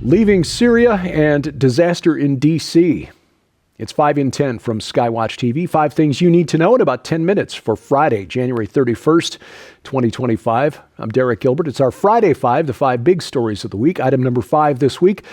Leaving Syria and disaster in D.C. It's 5 in 10 from Skywatch TV. 5 things you need to know in about 10 minutes for Friday, January 31st, 2025. I'm Derek Gilbert. It's our Friday 5, the 5 big stories of the week. Item number 5 this week,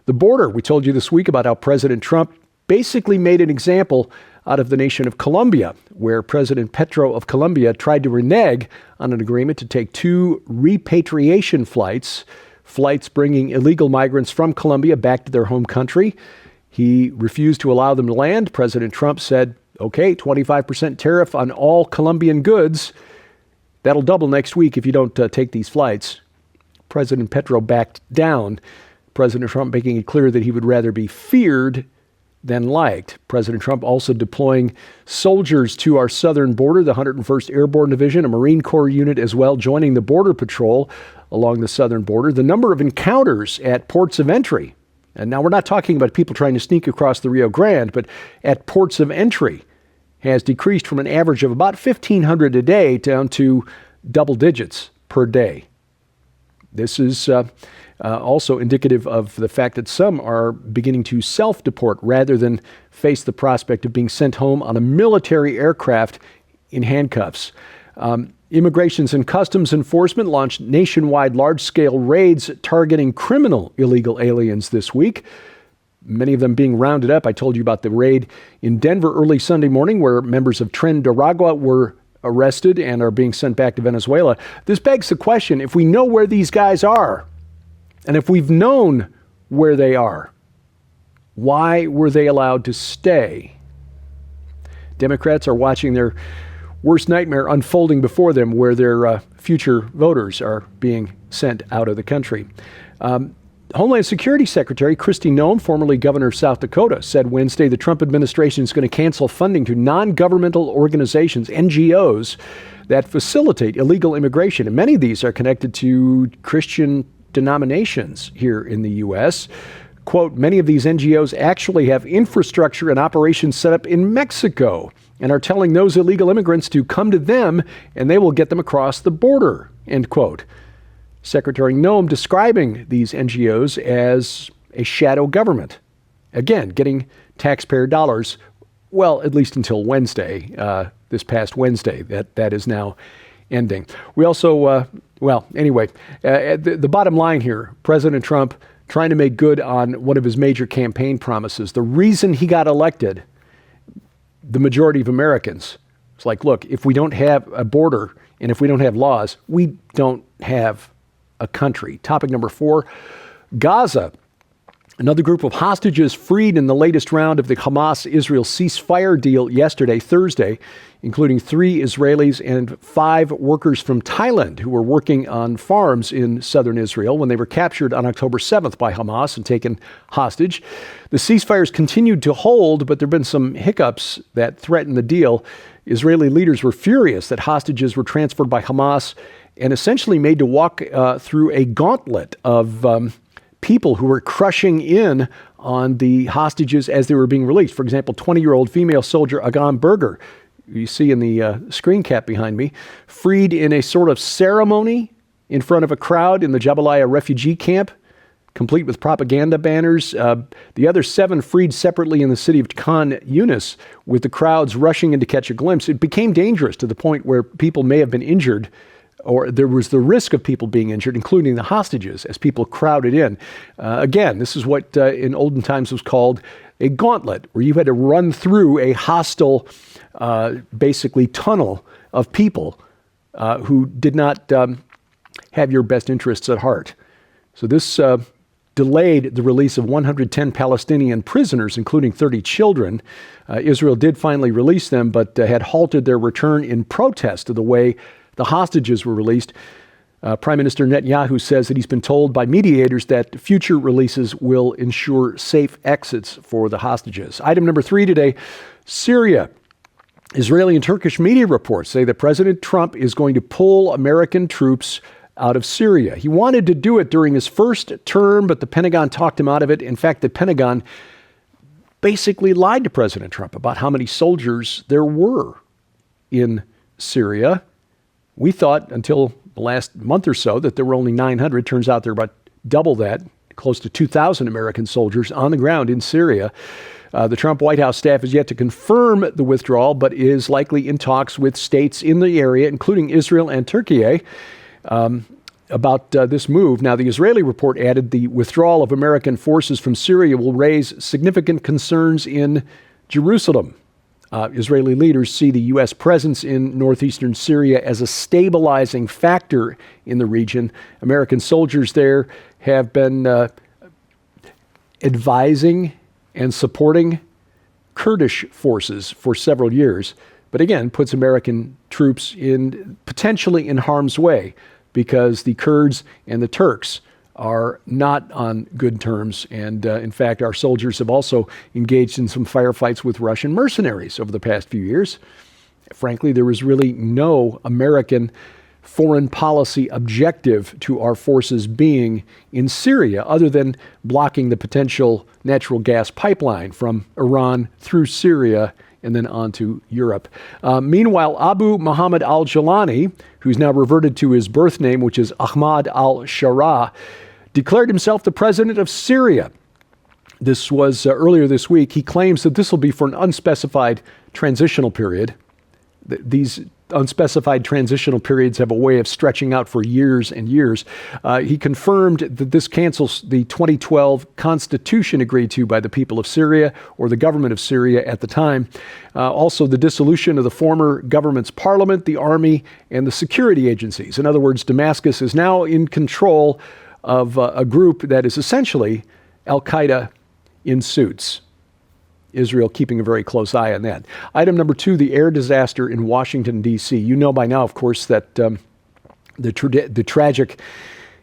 the border. We told you this week about how President Trump basically made an example out of the nation of Colombia, where President Petro of Colombia tried to renege on an agreement to take 2 repatriation flights bringing illegal migrants from Colombia back to their home country. He refused to allow them to land. President Trump said, okay, 25% tariff on all Colombian goods. That'll double next week if you don't take these flights. President Petro backed down. President Trump making it clear that he would rather be feared than liked. President Trump also deploying soldiers to our southern border, the 101st Airborne Division, a Marine Corps unit as well, joining the Border Patrol along the southern border. The number of encounters at ports of entry, and now we're not talking about people trying to sneak across the Rio Grande, but at ports of entry, has decreased from an average of about 1,500 a day down to double digits per day. This is also indicative of the fact that some are beginning to self-deport rather than face the prospect of being sent home on a military aircraft in handcuffs. Immigrations and Customs Enforcement launched nationwide large-scale raids targeting criminal illegal aliens this week, many of them being rounded up. I told you about the raid in Denver early Sunday morning where members of Tren de Aragua were arrested and are being sent back to Venezuela. This begs the question, if we know where these guys are, and if we've known where they are, why were they allowed to stay? Democrats are watching their worst nightmare unfolding before them, where their future voters are being sent out of the country. Homeland Security Secretary Kristi Noem, formerly governor of South Dakota, said Wednesday the Trump administration is going to cancel funding to non-governmental organizations, NGOs, that facilitate illegal immigration. And many of these are connected to Christian denominations here in the U.S. Quote, many of these NGOs actually have infrastructure and operations set up in Mexico and are telling those illegal immigrants to come to them and they will get them across the border, end quote. Secretary Noem describing these NGOs as a shadow government. Again, getting taxpayer dollars, well, at least until Wednesday, this past Wednesday, that is now ending. We also, the bottom line here, President Trump trying to make good on one of his major campaign promises. The reason he got elected, the majority of Americans, it's like, look, if we don't have a border and if we don't have laws, we don't have a country. Topic number 4, Gaza. Another group of hostages freed in the latest round of the Hamas-Israel ceasefire deal yesterday, Thursday, including 3 Israelis and 5 workers from Thailand who were working on farms in southern Israel when they were captured on October 7th by Hamas and taken hostage. The ceasefires continued to hold, but there have been some hiccups that threatened the deal. Israeli leaders were furious that hostages were transferred by Hamas and essentially made to walk through a gauntlet of people who were crushing in on the hostages as they were being released. For example, 20-year-old female soldier Agam Berger, you see in the screen cap behind me, freed in a sort of ceremony in front of a crowd in the Jabalia refugee camp, complete with propaganda banners. The other 7 freed separately in the city of Khan Yunis, with the crowds rushing in to catch a glimpse. It became dangerous to the point where people may have been injured, or there was the risk of people being injured, including the hostages, as people crowded in. Again, this is what in olden times was called a gauntlet, where you had to run through a hostile, basically tunnel of people who did not have your best interests at heart. So this delayed the release of 110 Palestinian prisoners, including 30 children. Israel did finally release them, but had halted their return in protest of the way the hostages were released. Prime Minister Netanyahu says that he's been told by mediators that future releases will ensure safe exits for the hostages. Item number 3 today, Syria. Israeli and Turkish media reports say that President Trump is going to pull American troops out of Syria. He wanted to do it during his first term, but the Pentagon talked him out of it. In fact, the Pentagon basically lied to President Trump about how many soldiers there were in Syria. We thought until the last month or so that there were only 900. Turns out there are about double that, close to 2,000 American soldiers on the ground in Syria. The Trump White House staff has yet to confirm the withdrawal, but is likely in talks with states in the area, including Israel and Turkey, about this move. Now, the Israeli report added the withdrawal of American forces from Syria will raise significant concerns in Jerusalem. Israeli leaders see the U.S. presence in northeastern Syria as a stabilizing factor in the region. American soldiers there have been advising and supporting Kurdish forces for several years, but again, puts American troops potentially in harm's way because the Kurds and the Turks are not on good terms. And in fact, our soldiers have also engaged in some firefights with Russian mercenaries over the past few years. Frankly, there was really no American foreign policy objective to our forces being in Syria other than blocking the potential natural gas pipeline from Iran through Syria and then on to Europe. Meanwhile, Abu Muhammad al-Jilani, who's now reverted to his birth name, which is Ahmad al-Sharaa, declared himself the president of Syria. This was earlier this week. He claims that this will be for an unspecified transitional period. These unspecified transitional periods have a way of stretching out for years and years. He confirmed that this cancels the 2012 constitution agreed to by the people of Syria, or the government of Syria at the time. Also, the dissolution of the former government's parliament, the army, and the security agencies. In other words, Damascus is now in control of a group that is essentially Al-Qaeda in suits. Israel keeping a very close eye on that. Item number 2, the air disaster in Washington, D.C. You know by now, of course, that the tragic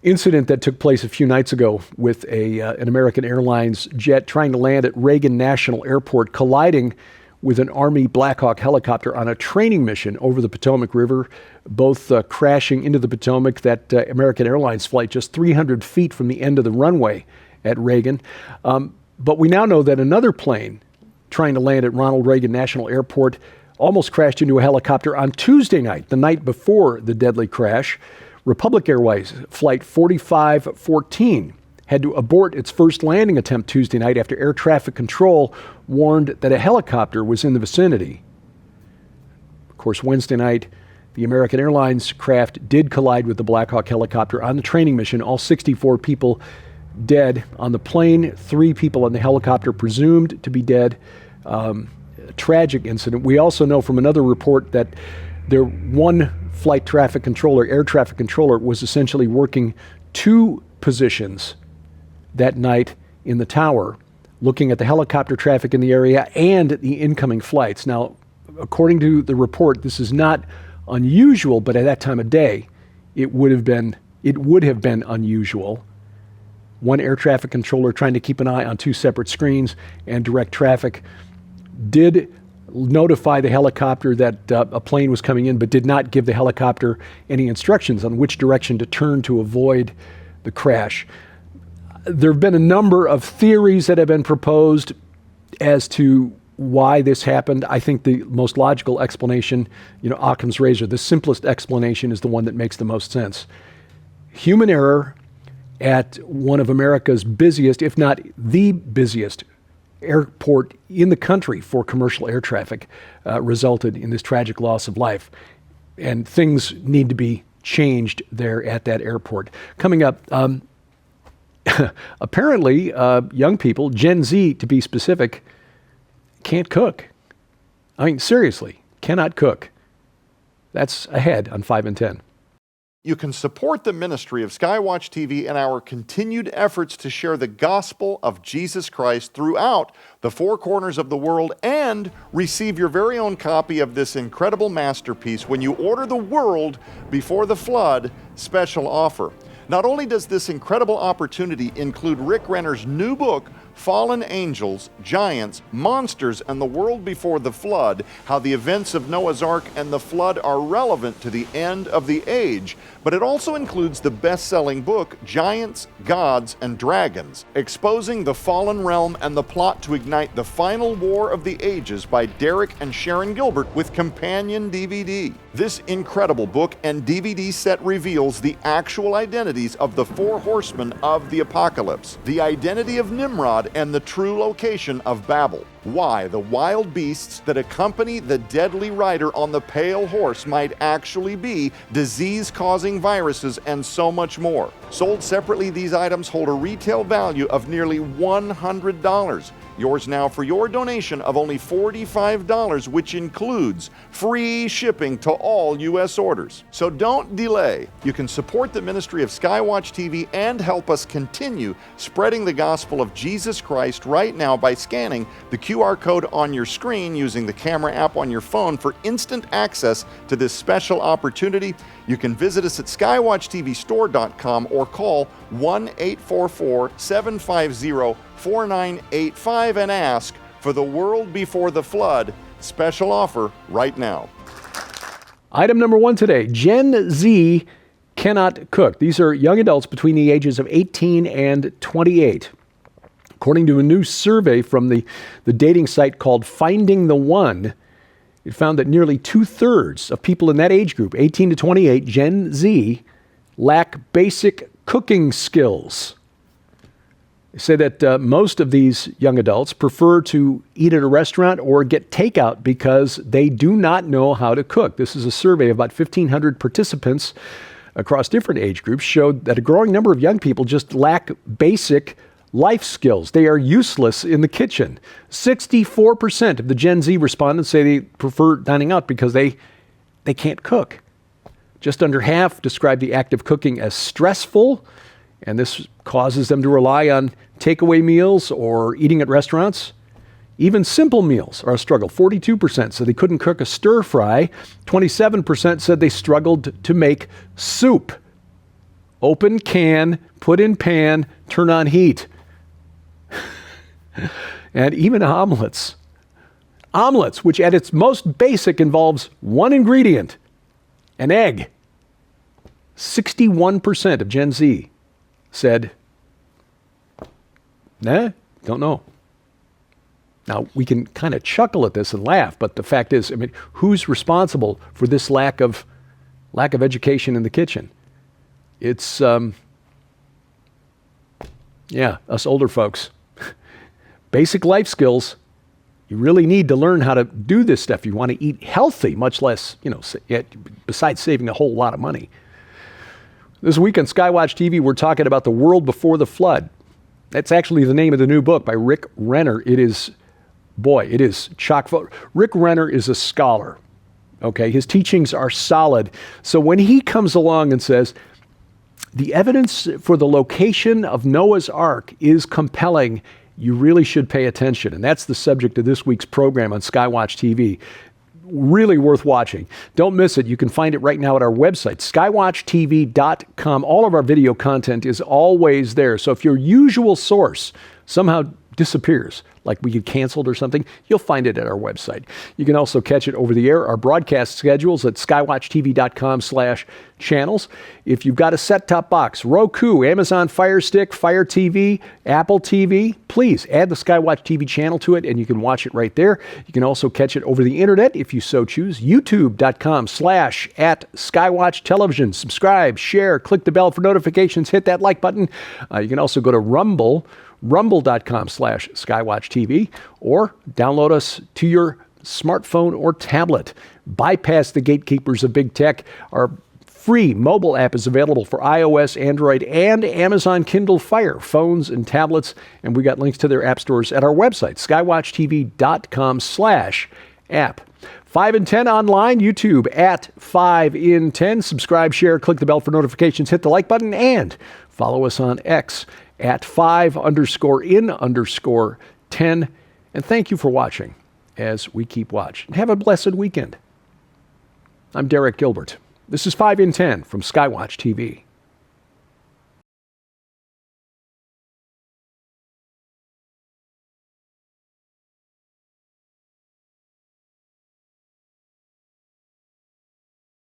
incident that took place a few nights ago with an American Airlines jet trying to land at Reagan National Airport, colliding with an Army Black Hawk helicopter on a training mission over the Potomac River, both crashing into the Potomac, that American Airlines flight just 300 feet from the end of the runway at Reagan. But we now know that another plane trying to land at Ronald Reagan National Airport almost crashed into a helicopter on Tuesday night, the night before the deadly crash. Republic Airways Flight 4514 had to abort its first landing attempt Tuesday night after air traffic control warned that a helicopter was in the vicinity. Of course, Wednesday night, the American Airlines craft did collide with the Black Hawk helicopter on the training mission. All 64 people dead on the plane, 3 people on the helicopter presumed to be dead. Tragic incident. We also know from another report that their one air traffic controller, was essentially working 2 positions that night in the tower, looking at the helicopter traffic in the area and the incoming flights. Now, according to the report, this is not unusual, but at that time of day, it would have been unusual. One air traffic controller trying to keep an eye on 2 separate screens and direct traffic did notify the helicopter that a plane was coming in, but did not give the helicopter any instructions on which direction to turn to avoid the crash. There have been a number of theories that have been proposed as to why this happened. I think the most logical explanation, Occam's razor, the simplest explanation is the one that makes the most sense. Human error at one of America's busiest, if not the busiest, airport in the country for commercial air traffic resulted in this tragic loss of life. And things need to be changed there at that airport. Coming up, apparently young people, Gen Z to be specific, can't cook. I mean, seriously, cannot cook. That's ahead on 5 and 10. You can support the ministry of Skywatch TV and our continued efforts to share the gospel of Jesus Christ throughout the 4 corners of the world and receive your very own copy of this incredible masterpiece when you order The World Before the Flood special offer. Not only does this incredible opportunity include Rick Renner's new book, fallen angels, giants, monsters, and the world before the flood, how the events of Noah's Ark and the flood are relevant to the end of the age. But it also includes the best-selling book, Giants, Gods, and Dragons, Exposing the Fallen Realm and the Plot to Ignite the Final War of the Ages by Derek and Sharon Gilbert with companion DVD. This incredible book and DVD set reveals the actual identities of the four horsemen of the apocalypse, the identity of Nimrod, and the true location of Babel. Why the wild beasts that accompany the deadly rider on the pale horse might actually be disease-causing viruses, and so much more. Sold separately, these items hold a retail value of nearly $100. Yours now for your donation of only $45, which includes free shipping to all U.S. orders. So don't delay. You can support the ministry of Skywatch TV and help us continue spreading the gospel of Jesus Christ right now by scanning the QR code on your screen using the camera app on your phone for instant access to this special opportunity. You can visit us at skywatchtvstore.com or call 1-844-750-4985 and ask for the World Before the Flood special offer right now. Item number 1 today, Gen Z cannot cook. These are young adults between the ages of 18 and 28. According to a new survey from the dating site called Finding the One, it found that nearly 2/3 of people in that age group, 18 to 28, Gen Z, lack basic cooking skills. They say that most of these young adults prefer to eat at a restaurant or get takeout because they do not know how to cook. This is a survey of about 1,500 participants across different age groups, showed that a growing number of young people just lack basic life skills. They are useless in the kitchen. 64% of the Gen Z respondents say they prefer dining out because they can't cook. Just under half describe the act of cooking as stressful, and this causes them to rely on takeaway meals or eating at restaurants. Even simple meals are a struggle. 42% said they couldn't cook a stir fry. 27% said they struggled to make soup. Open can, put in pan, turn on heat. And even omelets. Omelets, which at its most basic involves one ingredient, an egg. 61% of Gen Z said, nah, don't know. Now, we can kind of chuckle at this and laugh, but the fact is, I mean, who's responsible for this lack of education in the kitchen? It's, us older folks. Basic life skills. You really need to learn how to do this stuff. You want to eat healthy, much less, besides saving a whole lot of money. This week on Skywatch TV, we're talking about the world before the flood. That's actually the name of the new book by Rick Renner. It is chock full. Rick Renner is a scholar. Okay, his teachings are solid. So when he comes along and says, the evidence for the location of Noah's Ark is compelling, you really should pay attention. And that's the subject of this week's program on Skywatch TV. Really worth watching. Don't miss it. You can find it right now at our website, skywatchtv.com. All of our video content is always there. So if your usual source somehow disappears, like we get canceled or something, you'll find it at our website. You can also catch it over the air. Our broadcast schedules at skywatchtv.com/channels. If you've got a set-top box, Roku, Amazon Fire Stick, Fire TV, Apple TV, please add the Skywatch TV channel to it and you can watch it right there. You can also catch it over the internet if you so choose. YouTube.com/@Skywatch Television. Subscribe, share, click the bell for notifications, hit that like button. You can also go to rumble.com/Skywatch TV, or download us to your smartphone or tablet. Bypass the gatekeepers of big tech. Our free mobile app is available for iOS, Android, and Amazon Kindle Fire phones and tablets, and we got links to their app stores at our website, skywatchtv.com/app. 5 in 10 online, YouTube at 5 in 10. Subscribe, share, click the bell for notifications, hit the like button, and follow us on X at 5_in_10. And thank you for watching as we keep watch. And have a blessed weekend. I'm Derek Gilbert. This is 5 in 10 from Skywatch TV.